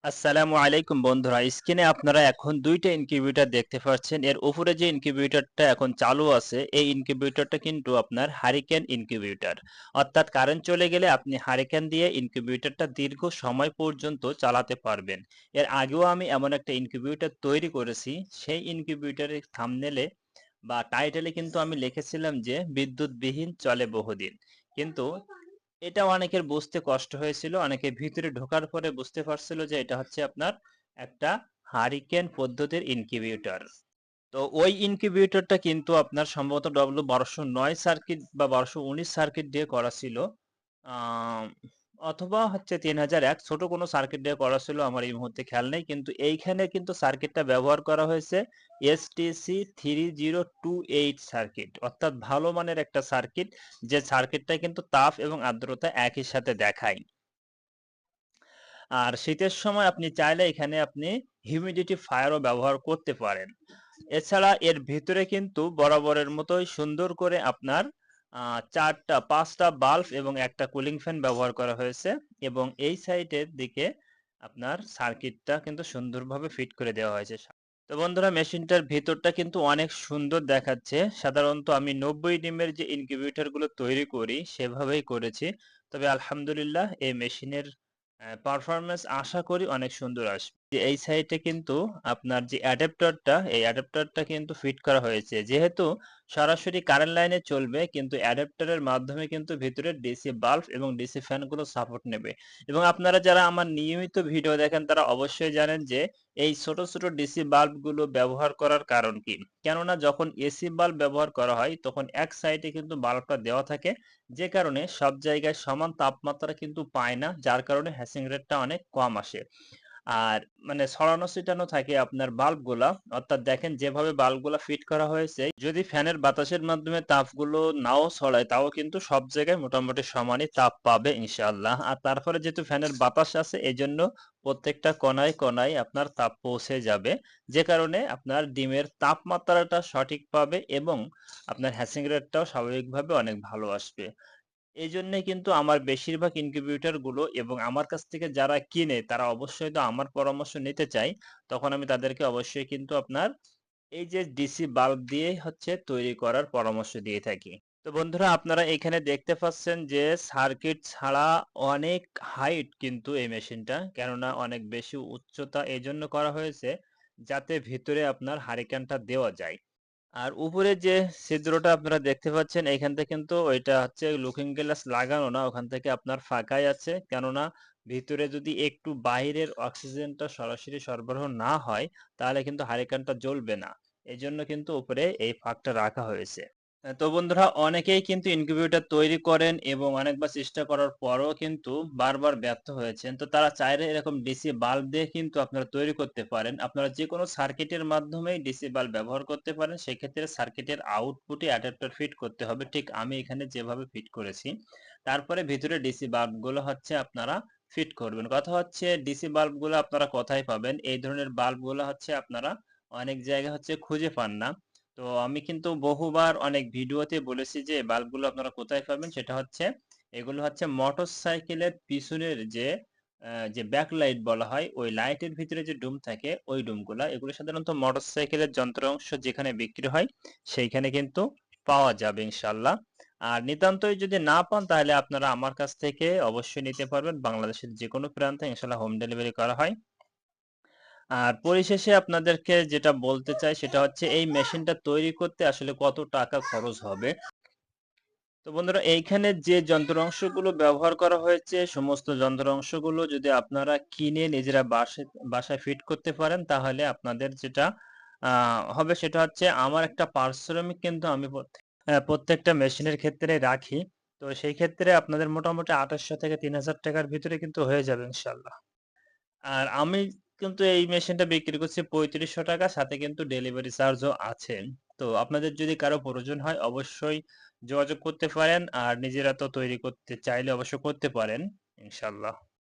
আসসালামু আলাইকুম বন্ধুরা, স্ক্রিনে আপনারা এখন দুইটা ইনকিউবেটর দেখতে পাচ্ছেন। এর উপরে যে ইনকিউবেটরটা এখন চালু আছে, এই ইনকিউবেটরটা কিন্তু আপনার হারিকেন ইনকিউবেটর। অর্থাৎ কারেন্ট চলে গেলে আপনি হারিকেন দিয়ে ইনকিউবেটরটা দীর্ঘ সময় পর্যন্ত চালাতে পারবেন। এর আগেও আমি এমন একটা ইনকিউবেটর তৈরি করেছি। সেই ইনকিউবেটরের থাম্বনেলে বা টাইটেলে কিন্তু আমি লিখেছিলাম যে বিদ্যুৎবিহীন চলে বহুদিন। কিন্তু এটা অনেকের বুঝতে কষ্ট হয়েছিল। অনেকে ভিতরে ঢোকার পরে বুঝতে পারছিল যে এটা হচ্ছে আপনার একটা হারিকেন পদ্ধতির ইনকিউবেটর। তো ওই ইনকিউবেটরটা কিন্তু আপনার সম্ভবত W1209 সার্কিট বা 1219 সার্কিট দিয়ে করা ছিল। আম অথবা হচ্ছে 3001 ছোট কোনো সার্কিট দিয়ে করা ছিল, আমার এই মুহূর্তে খেয়াল নেই। কিন্তু এইখানে কিন্তু সার্কিটটা ব্যবহার করা হয়েছে STC 3028 সার্কিট। অর্থাৎ ভালো মানের একটা সার্কিট, যে সার্কিটটা কিন্তু তাপ এবং আর্দ্রতা একই সাথে দেখায়। আর শীতের সময় আপনি চাইলে এখানে আপনি হিউমিডিফায়ারও ব্যবহার করতে পারেন। এছাড়া এর ভিতরে কিন্তু বরাবরের মতোই সুন্দর করে আপনার 5টা বাল্ব এবং একটা কুলিং ফ্যান ব্যবহার করা হয়েছে, এবং এই সাইডের দিকে আপনার সার্কিটটা কিন্তু সুন্দরভাবে ফিট করে দেওয়া হয়েছে। তো বন্ধুরা, মেশিনটার ভিতরটা কিন্তু অনেক সুন্দর দেখাচ্ছে। সাধারণত আমি 90 ডিমের যে ইনকিউবেটর গুলো তৈরি করি সেভাবেই করেছি। তবে আলহামদুলিল্লাহ এই মেশিনের পারফরম্যান্স আশা করি অনেক সুন্দর আসবে। যে এই সাইডে কিন্তু আপনার যে অ্যাডাপ্টারটা, এই অ্যাডাপ্টারটা কিন্তু ফিট করা হয়েছে। যেহেতু সরাসরি কারেন্ট লাইনে চলবে, কিন্তু অ্যাডাপ্টারের মাধ্যমে কিন্তু ভিতরে ডিসি বাল্ব এবং ডিসি ফ্যানগুলো সাপোর্ট নেবে। এবং আপনারা যারা আমার নিয়মিত ভিডিও দেখেন তারা অবশ্যই জানেন যে এই ছোট ছোট ডিসি বাল্বগুলো ব্যবহার করার কারণ কি। কেননা যখন এসি বাল্ব ব্যবহার করা হয় তখন এক সাইডে কিন্তু বাল্বটা দেওয়া থাকে, যে কারণে সব জায়গায় সমান তাপমাত্রা কিন্তু পায় না, যার কারণে হ্যাসিং রেটটা অনেক কম আসে। আর মানে ছড়ানো ছিটানো থাকে আপনার বাল্বগুলা। অর্থাৎ দেখেন যেভাবে বাল্বগুলা ফিট করা হয়েছে, যদি ফ্যানের বাতাসের মাধ্যমে তাপগুলো নাও ছড়ায় তাও কিন্তু সব জায়গায় মোটামুটি সমানই তাপ পাবে ইনশাআল্লাহ। আর তারপরে যেহেতু ফ্যানের বাতাস আছে, এজন্য প্রত্যেকটা কণায় কণায় আপনার তাপ পৌঁছে যাবে, যে কারণে আপনার ডিমের তাপমাত্রাটা সঠিক পাবে এবং আপনার হ্যাসিং রেটটাও স্বাভাবিকভাবে অনেক ভালো আসবে। এইজন্যই কিন্তু আমার বেশিরভাগ ইনকিউবেটর গুলো, এবং আমার কাছ থেকে যারা কিনে তারা অবশ্যই তো আমার পরামর্শ নিতে চায়, তখন আমি তাদেরকে অবশ্যই কিন্তু আপনার এই যে ডিসি বাল্ব দিয়ে হচ্ছে তৈরি করার পরামর্শ দিয়ে থাকি। তো বন্ধুরা, আপনারা এখানে দেখতে পাচ্ছেন যে সার্কিট ছাড়া অনেক হাইট কিন্তু এই মেশিনটা, কেননা অনেক বেশি উচ্চতা এজন্য করা হয়েছে যাতে ভিতরে আপনার হারিকেনটা দেওয়া যায়। আর উপরে যে ছিদ্রটা আপনারা দেখতে পাচ্ছেন, এইখান থেকে কিন্তু ওইটা হচ্ছে লুকিং গ্লাস লাগানো না, ওখান থেকে আপনার ফাঁকাই আছে। কেননা ভিতরে যদি একটু বাইরের অক্সিজেনটা সরাসরি সরবরাহ না হয় তাহলে কিন্তু হারিকেনটা জ্বলবে না। এজন্য কিন্তু উপরে এই ফাঁকটা রাখা হয়েছে। তো বন্ধুরা, অনেকেই কিন্তু ইনকিউবেটর তৈরি করেন এবং অনেকবার চেষ্টা করার পরও কিন্তু বারবার ব্যর্থ হয়েছেন। তো তারা চাইলে এরকম ডিসি বাল্ব দিয়ে কিন্তু আপনারা তৈরি করতে পারেন। আপনারা যেকোনো সার্কিটের মাধ্যমেই ডিসি বাল্ব ব্যবহার করতে পারেন। সেক্ষেত্রে সার্কিটের আউটপুটে অ্যাডাপ্টার ফিট করতে হবে। ঠিক আমি এখানে যেভাবে ফিট করেছি। তারপরে ভিতরে ডিসি বাল্বগুলো হচ্ছে আপনারা ফিট করবেন। কথা হচ্ছে ডিসি বাল্বগুলো আপনারা কোথায় পাবেন? এই ধরনের বাল্বগুলো হচ্ছে আপনারা অনেক জায়গায় হচ্ছে খুঁজে পান না। তো আমি কিন্তু বহুবার অনেক ভিডিওতে বলেছি যে বাল্বগুলো আপনারা কোথায় পাবেন, সেটা হচ্ছে এগুলো হচ্ছে মোটরসাইকেলের পিছনের যে ব্যাকলাইট বলা হয়, ওই লাইটের ভিতরে যে ডুম থাকে ওই ডুমগুলা, এগুলো সাধারণত মোটরসাইকেলের যন্ত্রাংশ যেখানে বিক্রি হয় সেইখানে কিন্তু পাওয়া যাবে ইনশাল্লাহ। আর নিতান্তই যদি না পান তাহলে আপনারা আমার কাছ থেকে অবশ্যই নিতে পারবেন। বাংলাদেশের যে কোনো প্রান্তে ইনশাল্লাহ হোম ডেলিভারি করা হয়। আর পরিশেষে আপনাদেরকে যেটা বলতে চাই সেটা হচ্ছে এই মেশিনটা তৈরি করতে আসলে কত টাকা খরচ হবে। তো বন্ধুরা, এইখানে যে যন্ত্রাংশগুলো ব্যবহার করা হয়েছে সমস্ত যন্ত্রাংশগুলো যদি আপনারা কিনে নিজেরা বাসায় ফিট করতে পারেন তাহলে আপনাদের যেটা হবে সেটা হচ্ছে, আমার একটা পারিশ্রমিক কিন্তু আমি প্রত্যেকটা মেশিনের ক্ষেত্রে রাখি। তো সেই ক্ষেত্রে আপনাদের মোটামুটি ২৮০০ থেকে ৩,০০০ টাকার ভিতরে কিন্তু হয়ে যাবে ইনশাল্লাহ। আর আমি কিন্তু এই মেশিনটা বিক্রি করছি ৳৩৫০০, সাথে কিন্তু ডেলিভারি চার্জও আছে। তো আপনাদের যদি কারো প্রয়োজন হয় অবশ্যই যোগাযোগ করতে পারেন। আর নিজেরা তো তৈরি করতে চাইলে অবশ্য করতে পারেন ইনশাআল্লাহ।